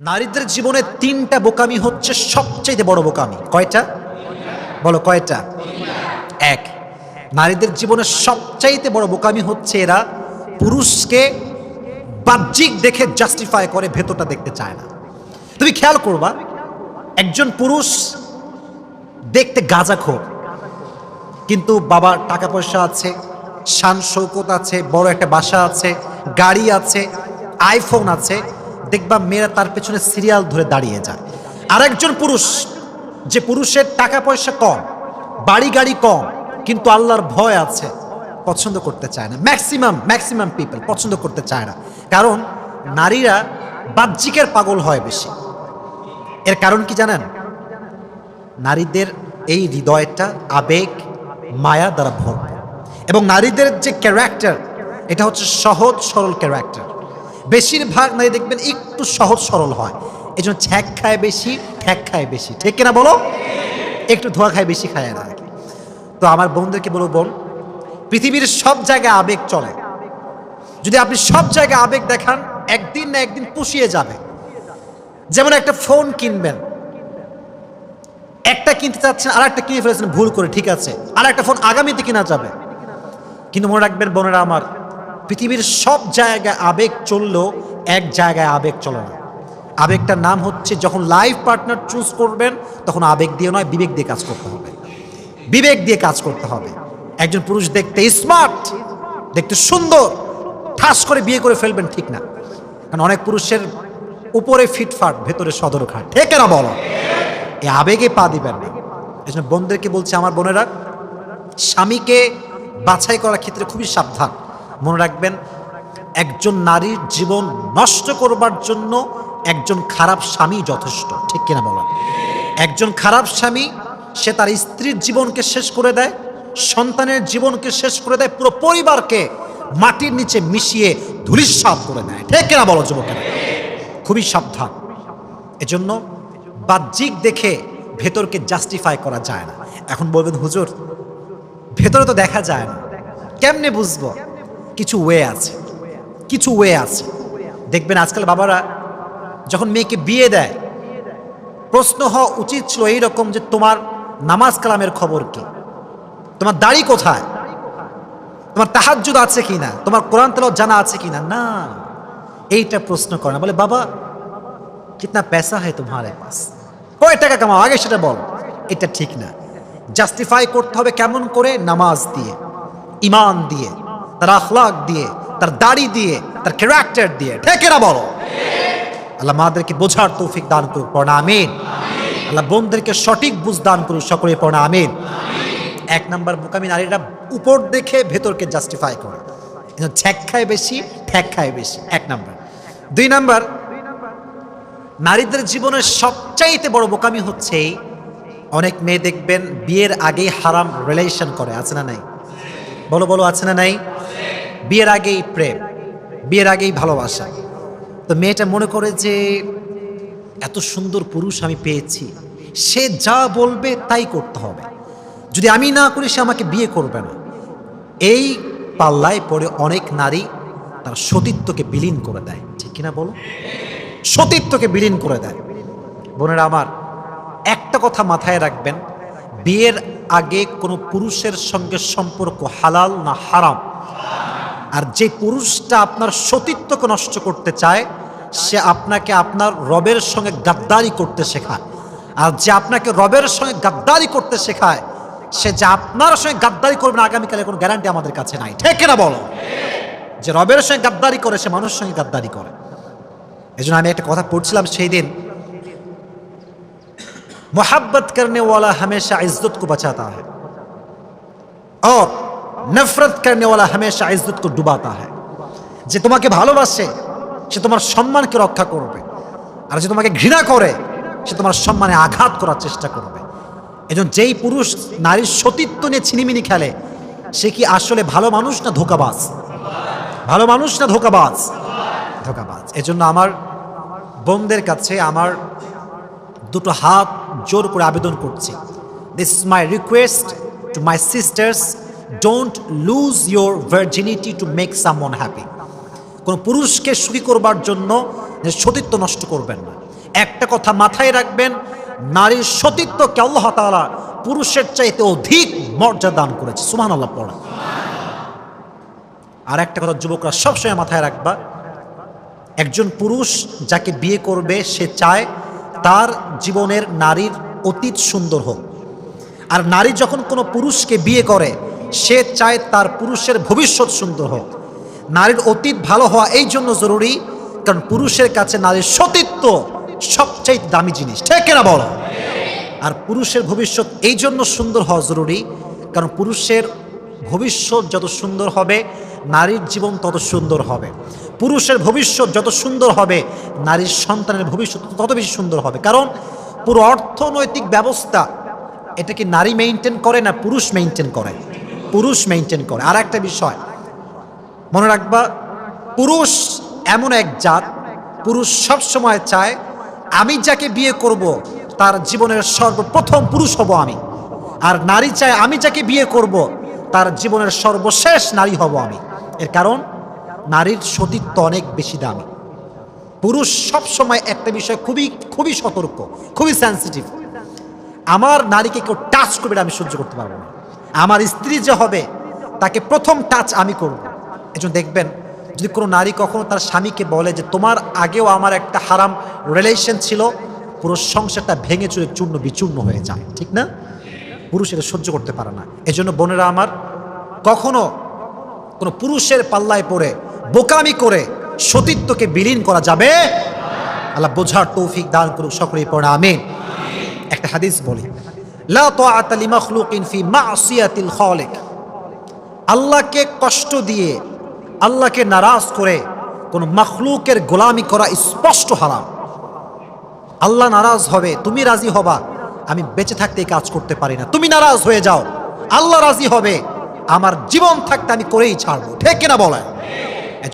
নারীদের জীবনে তিনটা বোকামি হচ্ছে সবচেয়ে বড় বোকামি। কয়টা বলো, কয়টা? এক, নারীদের জীবনে সবচাইতে বড় বোকামি হচ্ছে এরা পুরুষকে বাহ্যিক দেখে জাস্টিফাই করে, ভেতরটা দেখতে চায় না। তুমি খেয়াল করবা, একজন পুরুষ দেখতে গাঁজাখোর, কিন্তু বাবার টাকা পয়সা আছে, শান শৌকত আছে, বড় একটা বাসা আছে, গাড়ি আছে, আইফোন আছে, দেখবা মেয়েরা তার পেছনে সিরিয়াল ধরে দাঁড়িয়ে যায়। আরেকজন পুরুষ, যে পুরুষের টাকা পয়সা কম, বাড়ি গাড়ি কম, কিন্তু আল্লাহর ভয় আছে, পছন্দ করতে চায় না। ম্যাক্সিমাম পিপল পছন্দ করতে চায় না, কারণ নারীরা বাহ্যিকের পাগল হয় বেশি। এর কারণ কি জানেন? নারীদের এই হৃদয়টা আবেগ মায়া দ্বারা ভরপুর, এবং নারীদের যে ক্যারেক্টার, এটা হচ্ছে সহজ সরল ক্যারেক্টার। বেশিরভাগ নারী দেখবেন একটু সহজ সরল হয়, এই জন্য ছ্যাক খায় বেশি, ঠ্যাক খায় বেশি। ঠিক কিনা বলো? একটু ধোয়া খায় বেশি, খায় না। তো আমার বোনদেরকে বলবো, বোন, পৃথিবীর সব জায়গায় আবেগ চলে। যদি আপনি সব জায়গায় আবেগ দেখান, একদিন না একদিন পুষিয়ে যাবে। যেমন একটা ফোন কিনবেন, একটা কিনতে চাচ্ছেন, আর একটা কিনে ফেলেছেন ভুল করে, ঠিক আছে, আর একটা ফোন আগামীতে কেনা যাবে। কিন্তু মনে রাখবেন বোনেরা আমার, পৃথিবীর সব জায়গায় আবেগ চললেও এক জায়গায় আবেগ চলে না। আবেগটার নাম হচ্ছে, যখন লাইফ পার্টনার চুজ করবেন, তখন আবেগ দিয়ে নয়, বিবেক দিয়ে কাজ করতে হবে। বিবেক দিয়ে কাজ করতে হবে। একজন পুরুষ দেখতে স্মার্ট, দেখতে সুন্দর, ঠাস করে বিয়ে করে ফেলবেন, ঠিক না। কারণ অনেক পুরুষের উপরে ফিটফাট, ভেতরে সদরঘাট। ঠিক না বলো? এই আবেগে পা দিবেন না। এই জন্য বোনদেরকে বলছি, আমার বোনেরা, স্বামীকে বাছাই করার ক্ষেত্রে খুবই সাবধান। মনে রাখবেন, একজন নারীর জীবন নষ্ট করবার জন্য একজন খারাপ স্বামী যথেষ্ট। ঠিক কিনা বলেন? একজন খারাপ স্বামী, সে তার স্ত্রীর জীবনকে শেষ করে দেয়, সন্তানের জীবনকে শেষ করে দেয়, পুরো পরিবারকে মাটির নিচে মিশিয়ে ধূলিসাৎ করে দেয়। ঠিক কিনা বলো যুবকেরা? খুবই সাবধান। এজন্য বাহ্যিক দেখে ভেতরকে জাস্টিফাই করা যায় না। এখন বলবেন, হুজুর, ভেতরে তো দেখা যায় না, কেমনে বুঝবো? কিছু ওয়ে আছে, কিছু ওয়ে আছে। দেখবেন আজকাল বাবারা যখন মেয়েকে বিয়ে দেয়, প্রশ্ন হওয়া উচিত ছিল এইরকম যে, তোমার নামাজ কালামের খবর কি, তোমার দাড়ি কোথায়, তোমার তাহাজ্জুদ আছে কিনা, তোমার কোরআন তেলাওয়াত জানা আছে কিনা। না, এইটা প্রশ্ন করে না। বলে, বাবা কিতনা পয়সা है तुम्हारे पास, কয় টাকা কামাও, আগে সেটা বল। এটা ঠিক না। জাস্টিফাই করতে হবে কেমন করে? নামাজ দিয়ে, ইমান দিয়ে, তার আখলাক দিয়ে, তার দাড়ি দিয়ে, তার ক্যারেক্টার দিয়ে। ঠিক না বলো? আল্লাহ মাদেরকে বোঝার তৌফিক দান করুক, পড়া আমিন। আল্লাহ বোনদেরকে সঠিক বুঝ দান করুক, সকলে পড়া আমিন। এক নাম্বার বোকামি, নারীরা উপর দেখে ভেতরকে জাস্টিফাই করে, ছ্যাক খায় বেশি, ঠ্যাক খায় বেশি। এক নাম্বার। দুই নাম্বার, নারীদের জীবনের সবচাইতে বড় বোকামি হচ্ছে, অনেক মেয়ে দেখবেন বিয়ের আগেই হারাম রিলেশন করে। আছে না নাই? বলো বলো, আছে না নাই? বিয়ের আগেই প্রেম, বিয়ের আগেই ভালোবাসা। তো মেয়েটা মনে করে যে, এত সুন্দর পুরুষ আমি পেয়েছি, সে যা বলবে তাই করতে হবে, যদি আমি না করি সে আমাকে বিয়ে করবে না। এই পাল্লায় পড়ে অনেক নারী তার সতীত্বকে বিলীন করে দেয়। ঠিক কিনা বলো? সতীত্বকে বিলীন করে দেয়। বোনেরা আমার, একটা কথা মাথায় রাখবেন, বিয়ের আগে কোনো পুরুষের সঙ্গে সম্পর্ক হালাল না হারাম। আর যে পুরুষটা আপনার সতীত্বকে নষ্ট করতে চায়, সে আপনাকে আপনার রবের সঙ্গে গাদ্দারি করতে শেখায়। আর যে আপনাকে রবের সঙ্গে গাদ্দারি করতে শেখায়, সে যে আপনার সঙ্গে গাদ্দারি করবে না আগামীকালে কোনো গ্যারান্টি আমাদের কাছে নাই। ঠিক কিনা বলো? যে রবের সঙ্গে গাদ্দারি করে, সে মানুষের সঙ্গে গাদ্দারি করে। এই জন্য আমি একটা কথা পড়ছিলাম সেই দিন, मोहब्बत करने वाला हमेशा इज्जत को बचाता है और नफरत करने वाला हमेशा इज्जत को डुबाता है। যে তোমাকে ভালোবাসে সে তোমার সম্মানকে রক্ষা করবে, আর যে তোমাকে ঘৃণা করে সে তোমার সম্মানে আঘাত করার চেষ্টা করবে। এজন্য যেই পুরুষ নারীর সতীত্ব নিয়ে ছিনিমিনি খেলে, সে কি আসলে ভালো মানুষ না ধোঁকাবাজ? ভালো মানুষ না ধোঁকাবাজ? ধোঁকাবাজ। এজন্য আমার বোনদের কাছে আমার দুটো হাত জোর করে আবেদন করছি, this is my request to my sisters, don't lose your virginity to make someone happy. কোনো পুরুষকে সুখী করবার জন্য সতীত্ব নষ্ট করবেন না। একটা কথা মাথায় রাখবেন, নারীর সতীত্বকে আল্লাহ তাআলা পুরুষের চাইতে অধিক মর্যাদা দান করেছে। সুবহানাল্লাহ পড়া। আর একটা কথা যুবকরা সবসময় মাথায় রাখবা, একজন পুরুষ যাকে বিয়ে করবে সে চায় তার জীবনের নারীর অতীত সুন্দর হোক। আর নারী যখন কোনো পুরুষকে বিয়ে করে সে চায় তার পুরুষের ভবিষ্যৎ সুন্দর হোক। নারীর অতীত ভালো হওয়া এই জন্য জরুরি, কারণ পুরুষের কাছে নারীর সতীত্ব সবচেয়ে দামি জিনিস, ঠিক না বলো? আর পুরুষের ভবিষ্যৎ এই জন্য সুন্দর হওয়া জরুরি, কারণ পুরুষের ভবিষ্যৎ যত সুন্দর হবে নারীর জীবন তত সুন্দর হবে। পুরুষের ভবিষ্যৎ যত সুন্দর হবে নারীর সন্তানের ভবিষ্যৎ তত বেশি সুন্দর হবে। কারণ পুরো অর্থনৈতিক ব্যবস্থা এটা কি নারী মেইনটেইন করে না পুরুষ মেইনটেইন করে? পুরুষ মেইনটেইন করে। আর একটা বিষয় মনে রাখবা, পুরুষ এমন এক জাত, পুরুষ সব সময় চায় আমি যাকে বিয়ে করব তার জীবনের সর্বপ্রথম পুরুষ হব আমি। আর নারী চায় আমি যাকে বিয়ে করব তার জীবনের সর্বশেষ নারী হব আমি। এর কারণ নারীর সতীত্ব অনেক বেশি দামি। পুরুষ সব সময় একটা বিষয় খুবই সতর্ক, খুবই সেন্সিটিভ। আমার নারীকে কেউ টাচ করবে আমি সহ্য করতে পারবো না। আমার স্ত্রী যে হবে তাকে প্রথম টাচ আমি করব। এজন্য দেখবেন যদি কোনো নারী কখনো তার স্বামীকে বলে যে তোমার আগেও আমার একটা হারাম রিলেশন ছিল, পুরো সংসারটা ভেঙে চুরে চূর্ণ বিচূর্ণ হয়ে যায়, ঠিক না? পুরুষ এটা সহ্য করতে পারে না। এজন্য বোনেরা আমার, কখনো কোনো পুরুষের পাল্লায় পড়ে বোকামি করে সতীত্বকে বিলীন করা যাবে। আল্লাহ বোঝার তৌফিক দান করুক, সকলেই পড়ে আমিন। একটা হাদিস বলি, লা তাআতা লিমাখলুকিন ফি মাসিয়াতিল খালিক। আল্লাহকে কষ্ট দিয়ে, আল্লাহকে নারাজ করে কোন মাখলুকের গোলামি করা স্পষ্ট হারাম। আল্লাহ নারাজ হবে, তুমি রাজি হবা, আমি বেঁচে থাকতে এই কাজ করতে পারি না। তুমি নারাজ হয়ে যাও, আল্লাহ রাজি হবে, আমার জীবন থাকতে আমি করেই ছাড়বো, ঠিক কিনা বলেন?